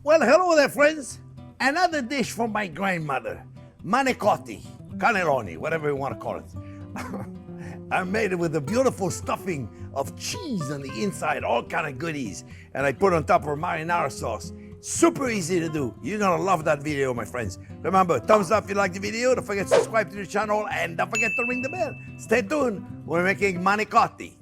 Well, hello there, friends. Another dish from my grandmother, manicotti, cannelloni, whatever you want to call it. I made it with a beautiful stuffing of cheese on the inside, all kind of goodies, and I put on top of marinara sauce. Super easy to do. You're gonna love that video, my friends. Remember, thumbs up if you like the video. Don't forget to subscribe to the channel, and don't forget to ring the bell. Stay tuned. We're making manicotti.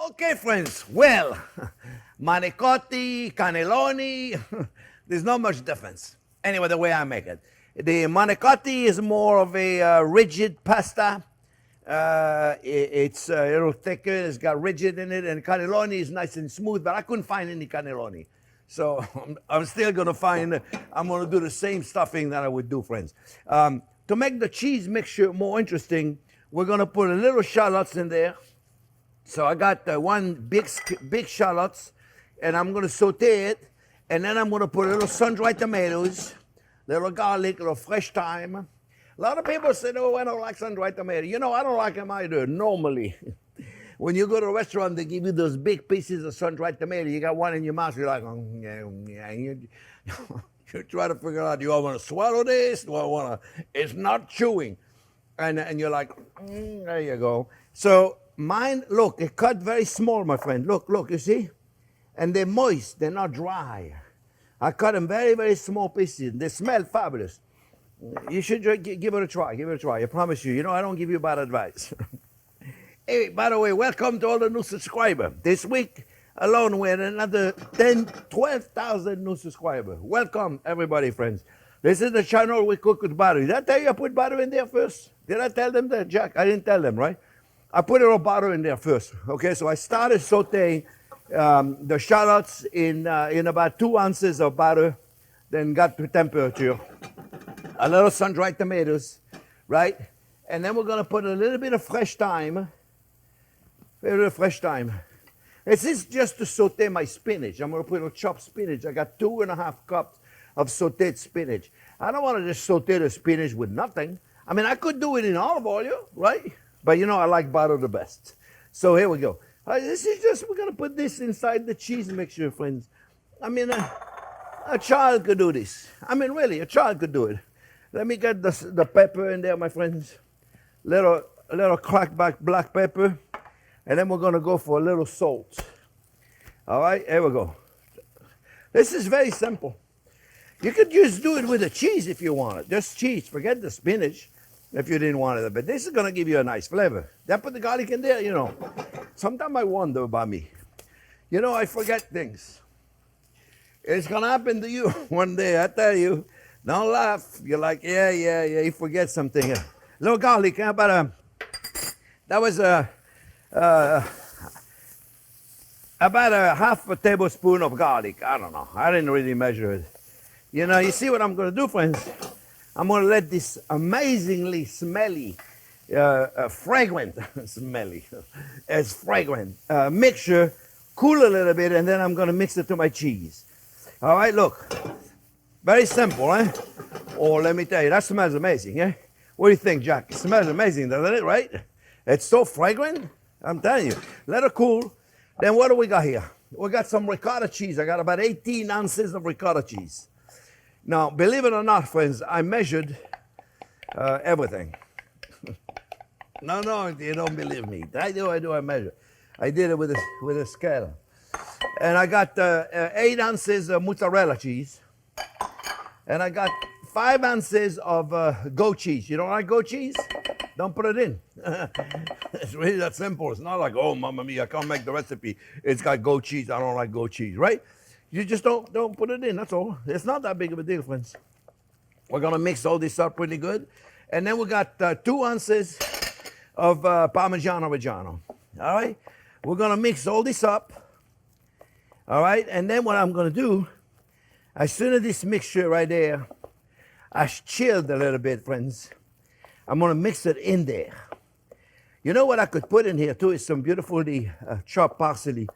Okay, friends, well, manicotti, cannelloni, there's not much difference. Anyway, the way I make it. The manicotti is more of a rigid pasta. It's a little thicker, it's got rigid in it, and cannelloni is nice and smooth, but I couldn't find any cannelloni. So I'm still gonna find, I'm gonna do the same stuffing that I would do, friends. To make the cheese mixture more interesting, we're gonna put a little shallots in there. So I got one big shallots, and I'm gonna saute it, and then I'm gonna put a little sun-dried tomatoes, little garlic, little fresh thyme. A lot of people say, "Oh, I don't like sun-dried tomato." You know, I don't like them either. Normally, when you go to a restaurant, they give you those big pieces of sun-dried tomato. You got one in your mouth, you're like, oh, yeah. You try to figure out, do I want to swallow this? Do I want to? It's not chewing, and you're like, there you go. So. Mine, look, it cut very small, my friend. Look, you see? And they're moist, they're not dry. I cut them very, very small pieces. They smell fabulous. You should give it a try, I promise you. You know, I don't give you bad advice. Hey, by the way, welcome to all the new subscribers. This week alone, we're another 12,000 new subscribers. Welcome, everybody, friends. This is the channel we cook with butter. Did I tell you I put butter in there first? Did I tell them that, Jack? I didn't tell them, right? I put a little butter in there first, okay? So I started sauteing the shallots in about 2 ounces of butter, then got to temperature. A little sun-dried tomatoes, right? And then we're gonna put a little bit of fresh thyme. This is just to saute my spinach. I'm gonna put a chopped spinach. I got 2.5 cups of sauteed spinach. I don't wanna just saute the spinach with nothing. I mean, I could do it in olive oil, right? But you know, I like butter the best. So here we go. This is just, we're gonna put this inside the cheese mixture, friends. I mean, a child could do this. I mean, really, a child could do it. Let me get the pepper in there, my friends. Little cracked back black pepper. And then we're gonna go for a little salt. All right, here we go. This is very simple. You could just do it with the cheese if you want it. Just cheese, forget the spinach. If you didn't want it, but this is gonna give you a nice flavor. Then put the garlic in there, you know. Sometimes I wonder about me. You know, I forget things. It's gonna happen to you one day, I tell you. Don't laugh. You're like, yeah, you forget something. A little garlic, about that was about a half a tablespoon of garlic. I don't know. I didn't really measure it. You know, you see what I'm gonna do, friends? I'm gonna let this amazingly smelly, fragrant mixture cool a little bit, and then I'm gonna mix it to my cheese. All right, look, very simple, eh? Oh, let me tell you, that smells amazing, eh? What do you think, Jack? It smells amazing, doesn't it, right? It's so fragrant, I'm telling you. Let it cool. Then what do we got here? We got some ricotta cheese. I got about 18 ounces of ricotta cheese. Now, believe it or not, friends, I measured everything. No, you don't believe me. I do, I measure. I did it with a scale. And I got 8 ounces of mozzarella cheese. And I got 5 ounces of goat cheese. You don't like goat cheese? Don't put it in. It's really that simple. It's not like, oh, mamma mia, I can't make the recipe. It's got goat cheese. I don't like goat cheese, right? You just don't put it in, that's all. It's not that big of a deal, friends. We're gonna mix all this up pretty good. And then we got 2 ounces of Parmigiano Reggiano, all right? We're gonna mix all this up, all right? And then what I'm gonna do, as soon as this mixture right there has chilled a little bit, friends, I'm gonna mix it in there. You know what I could put in here too is some beautifully chopped parsley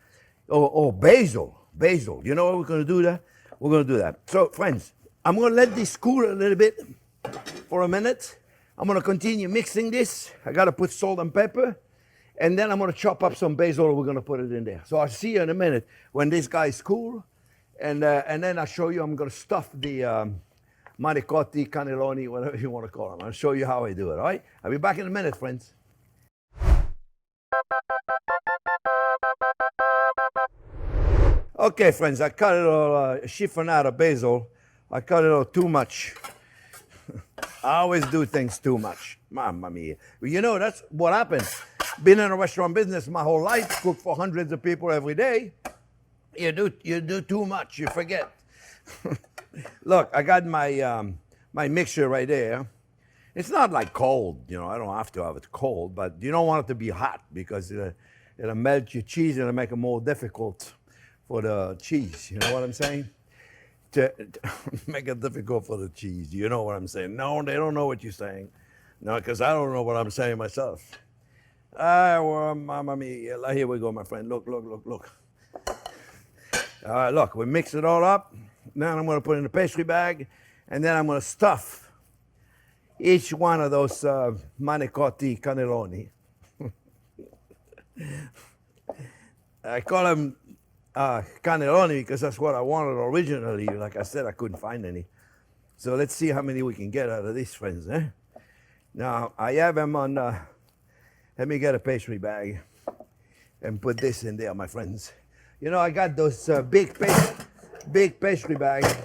or basil. Basil. You know what we're going to do there? we're going to do that. So, friends, I'm going to let this cool a little bit for a minute. I'm going to continue mixing this. I got to put salt and pepper. And then I'm going to chop up some basil. We're going to put it in there. So I'll see you in a minute when this guy is cool. And then I'll show you, I'm going to stuff the manicotti, cannelloni, whatever you want to call them. I'll show you how I do it, all right? I'll be back in a minute, friends. Okay, friends, I cut it all chiffonata basil. I cut it all too much. I always do things too much. Mamma mia. You know, that's what happens. Been in a restaurant business my whole life, cook for hundreds of people every day. You do too much, you forget. Look, I got my my mixture right there. It's not like cold, you know, I don't have to have it cold, but you don't want it to be hot because it'll melt your cheese and it'll make it more difficult for the cheese. You know what I'm saying? To make it difficult for the cheese. You know what I'm saying? No, they don't know what you're saying. No, because I don't know what I'm saying myself. Well, mamma mia. Here we go, my friend. Look. All right, look, we mix it all up. Now I'm going to put it in a pastry bag, and then I'm going to stuff each one of those manicotti cannelloni. I call them cannelloni because that's what I wanted originally. Like I said, I couldn't find any. So let's see how many we can get out of these, friends. Now, I have them on, let me get a pastry bag and put this in there, my friends. You know, I got those big pastry bags.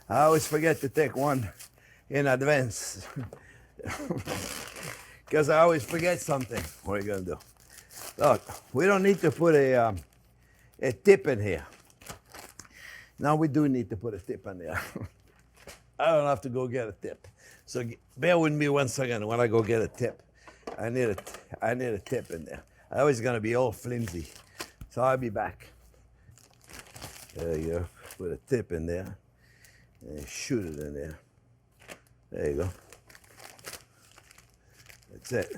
I always forget to take one in advance because I always forget something. What are you going to do? Look, we don't need to put a tip in here. Now we do need to put a tip in there. I don't have to go get a tip. So bear with me 1 second when I go get a tip. I need a tip in there. I always gonna be all flimsy. So I'll be back. There you go. Put a tip in there. And shoot it in there. There you go. That's it.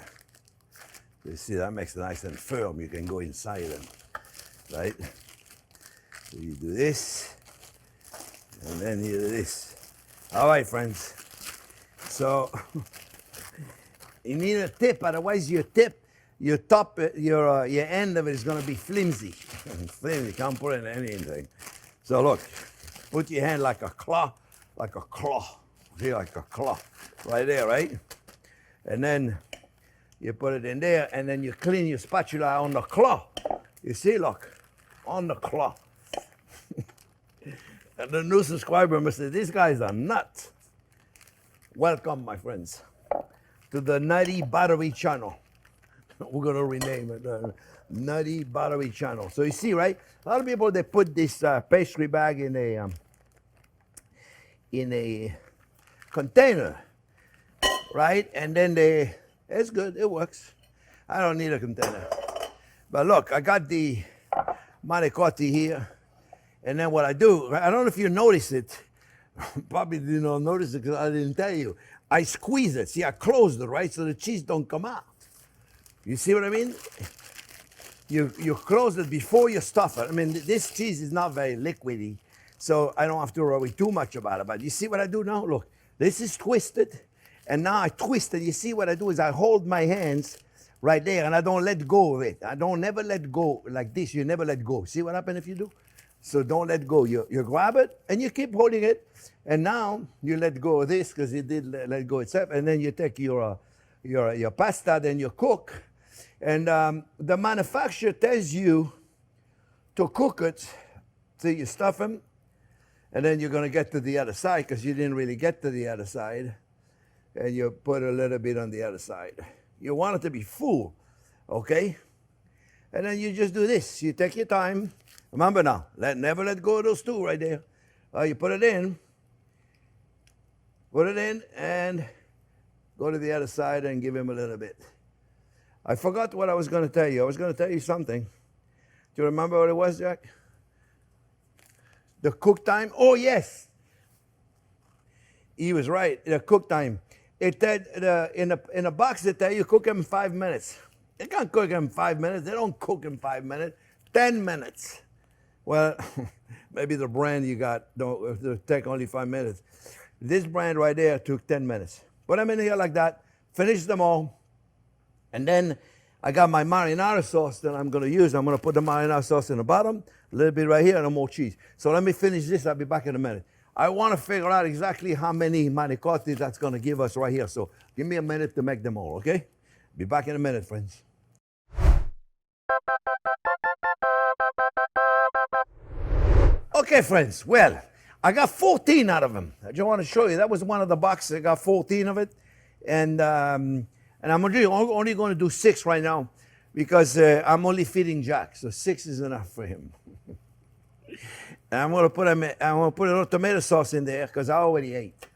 You see, that makes it nice and firm. You can go inside them, right? So you do this, and then you do this. All right, friends. So you need a tip, otherwise your top, your end of it is going to be flimsy. Flimsy, can't put it in anything. So look, put your hand like a claw. See, like a claw, right there, right? And then you put it in there, and then you clean your spatula on the claw. You see, look, on the claw. And the new subscriber must say, these guys are nuts. Welcome, my friends, to the Nutty Battery channel. We're going to rename it Nutty Battery channel. So you see, right? A lot of people, they put this pastry bag in a container, right? And then it's good, it works. I don't need a container. But look, I got the manicotti here. And then what I do, I don't know if you notice it. Probably did not notice it because I didn't tell you. I squeeze it. See, I closed it, right? So the cheese don't come out. You see what I mean? You close it before you stuff it. I mean, this cheese is not very liquidy, so I don't have to worry too much about it. But you see what I do now? Look, this is twisted. And now I twist it. You see what I do is I hold my hands right there and I don't let go of it. I don't never let go like this. You never let go. See what happens if you do? So don't let go. You grab it and you keep holding it. And now you let go of this because it did let go itself. And then you take your pasta, then you cook. And the manufacturer tells you to cook it till you stuff them. And then you're going to get to the other side because you didn't really get to the other side. And you put a little bit on the other side. You want it to be full, okay? And then you just do this. You take your time. Remember now, never let go of those two right there. You put it in, and go to the other side and give him a little bit. I forgot what I was going to tell you. I was going to tell you something. Do you remember what it was, Jack? The cook time? Oh, yes. He was right, the cook time. It in a box they tell you cook them in 5 minutes. They can't cook them in 5 minutes. They don't cook in 5 minutes. 10 minutes. Well, maybe the brand you got don't it'll take only 5 minutes. This brand right there took 10 minutes. Put them in here like that, finish them all, and then I got my marinara sauce that I'm gonna use. I'm gonna put the marinara sauce in the bottom, a little bit right here, and more cheese. So let me finish this, I'll be back in a minute. I wanna figure out exactly how many manicotti that's gonna give us right here. So give me a minute to make them all, okay? Be back in a minute, friends. Okay, friends, well, I got 14 out of them. I just want to show you. That was one of the boxes. I got 14 of it. And I'm only going to do 6 right now because I'm only feeding Jack. So 6 is enough for him. And I'm going to put a little tomato sauce in there because I already ate.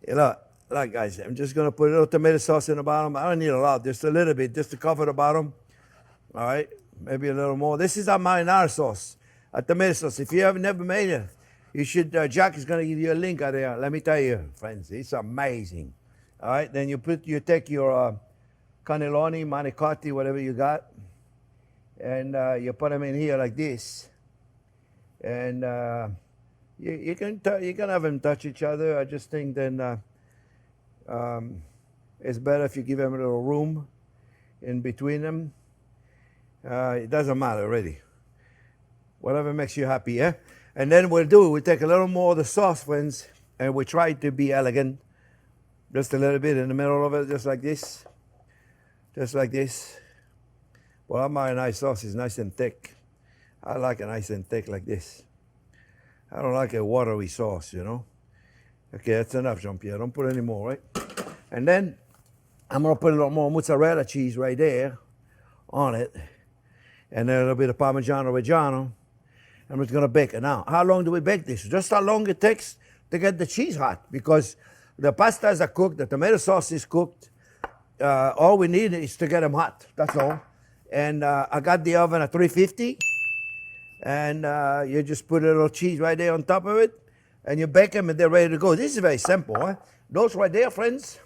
Look, guys, I'm just going to put a little tomato sauce in the bottom. I don't need a lot, just a little bit, just to cover the bottom. All right, maybe a little more. This is our marinara sauce. A tomato sauce. If you have never made it, you should. Jack is going to give you a link out there. Let me tell you, friends, it's amazing. All right, then you take your cannelloni, manicotti, whatever you got, and you put them in here like this, and you can have them touch each other. I just think then it's better if you give them a little room in between them. It doesn't matter really. Whatever makes you happy, yeah? And then we'll take a little more of the sauce, friends, and we try to be elegant. Just a little bit in the middle of it, just like this. Just like this. Well, my nice sauce is nice and thick. I like it nice and thick like this. I don't like a watery sauce, you know? Okay, that's enough, Jean-Pierre. Don't put any more, right? And then I'm going to put a little more mozzarella cheese right there on it. And then a little bit of Parmigiano Reggiano. I'm just going to bake it. Now, how long do we bake this? Just how long it takes to get the cheese hot. Because the pastas are cooked, the tomato sauce is cooked. All we need is to get them hot. That's all. And I got the oven at 350. And you just put a little cheese right there on top of it. And you bake them and they're ready to go. This is very simple. Huh? Those right there, friends,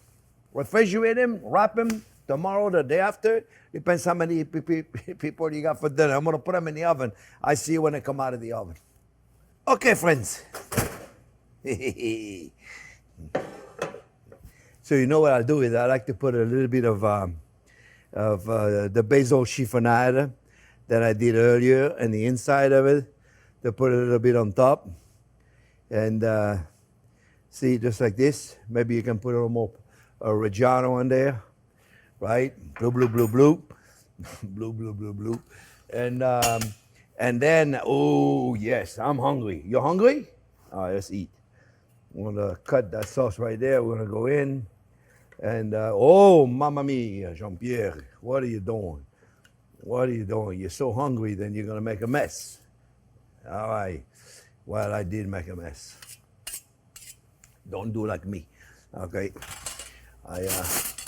refrigerate them, wrap them. Tomorrow, the day after, depends how many people you got for dinner. I'm going to put them in the oven. I see you when they come out of the oven. Okay, friends. So you know what I'll do is I like to put a little bit of the basil chiffonade that I did earlier and the inside of it, to put a little bit on top. And see, just like this. Maybe you can put a little more Reggiano in there. Right? Blue, blue, blue, blue. Blue, blue, blue, blue. And then, oh, yes, I'm hungry. You hungry? All right, let's eat. I'm going to cut that sauce right there. We're going to go in. And, oh, mamma mia, Jean-Pierre, what are you doing? What are you doing? You're so hungry, then you're going to make a mess. All right. Well, I did make a mess. Don't do like me, okay?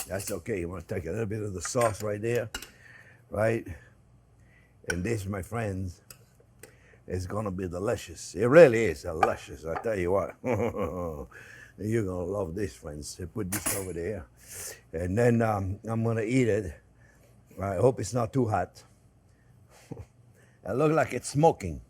That's okay. You want to take a little bit of the sauce right there, right? And this, my friends, is going to be delicious. It really is delicious, I tell you what. You're going to love this, friends. I put this over there. And then I'm going to eat it. I hope it's not too hot. It looks like it's smoking.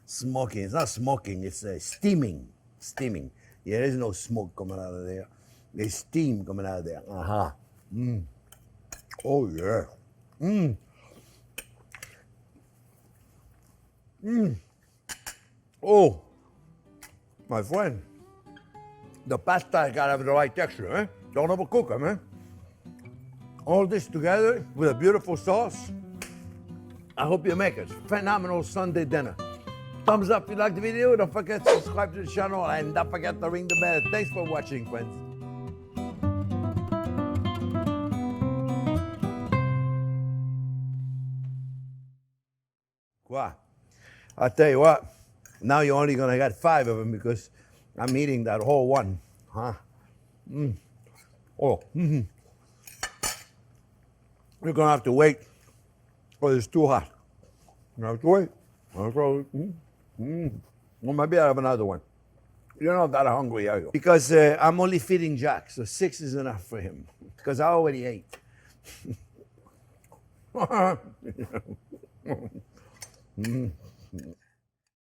Smoking. It's not smoking. It's steaming. Steaming. Yeah, there's no smoke coming out of there. There's steam coming out of there. Uh-huh. Mm. Oh, yeah. Mm. Mm. Oh, my friend. The pasta has got to have the right texture, eh? Don't overcook them, eh? All this together with a beautiful sauce. I hope you make it. Phenomenal Sunday dinner. Thumbs up if you like the video. Don't forget to subscribe to the channel and don't forget to ring the bell. Thanks for watching, friends. Wow. I'll tell you what, now you're only going to get 5 of them because I'm eating that whole one. Huh? Mm. Oh. Mm-hmm. You're going to have to wait because it's too hot. You have to wait. Well, maybe I have another one. You're not that hungry, are you? Because I'm only feeding Jack, so 6 is enough for him. Because I already ate.